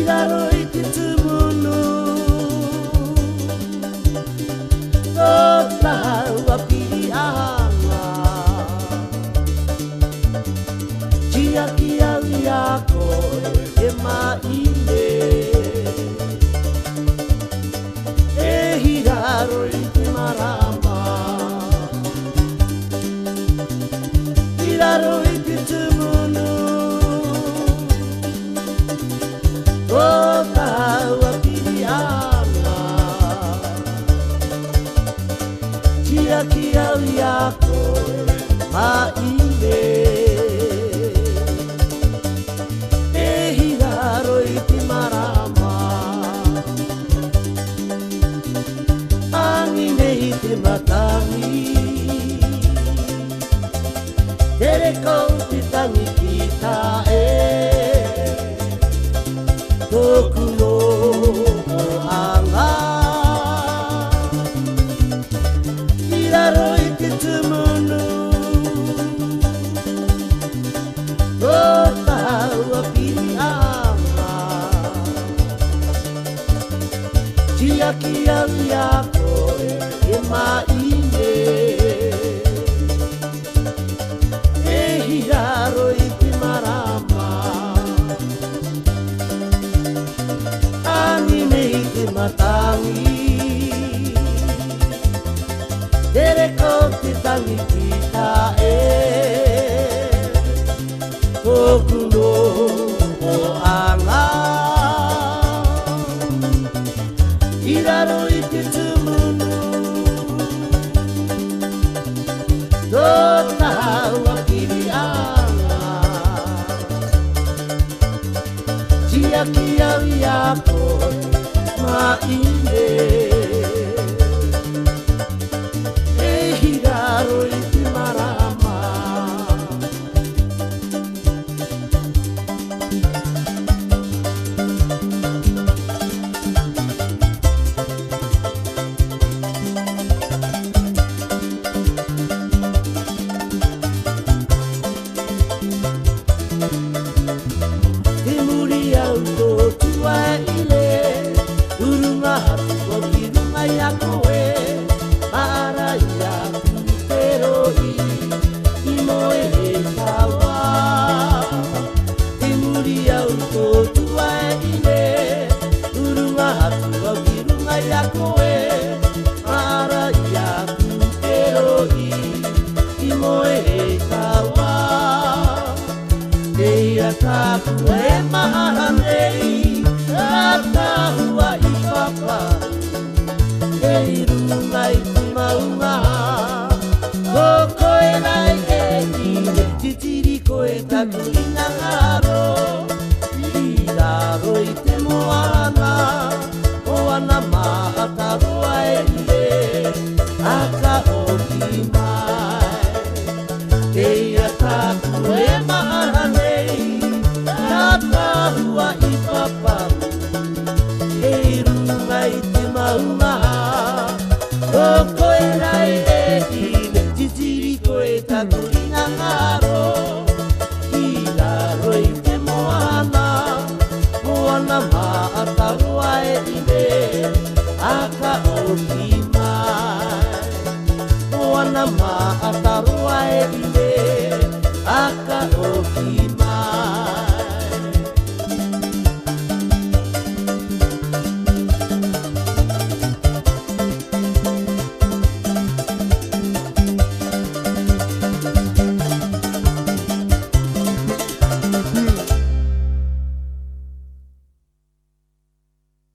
Iraro I te tumunu o taua pirianga Chiaki au ia koe e maine E hiraro I te marama Iraro I te tumunu o taua pirianga Chiaki au ia koe maine E hiraro I te marama Angi nei te matangi Tere kou te tangi ki tae Toku no anga Iraro I te tumunu O taua pirianga Chiaki au ia koe e maine E hiraro I te marama Ani nei te matangi Tere ko te tangi ki tae Toku no anga Iraro I te tumunu Do taua pirianga Chiaki au ia koe maine E hiraro I te marama Te muri au tō tua ile Urunga hatu o ki runga ia koe Para ia te roi I moe e kawa Te muri au tō tua ile Urunga hatu o ki runga ia koe Para ia te roi I moe e kawa Eia taku e maha nei Tāhua I papa E runga I te maunga Koko e rai e ine Titiri koe taku I ngā ngaro I raro I te moana Moana maha taroa e ine Aka o ki mai Eia taku e maha nei Tāhua I papa E runga I te maunga Koko e rai e ine Titiri koe taku I ngā ngaro I raro I te moana Moana maa taroa e ine Aka o ki mai Moana maa taroa e ine Aka o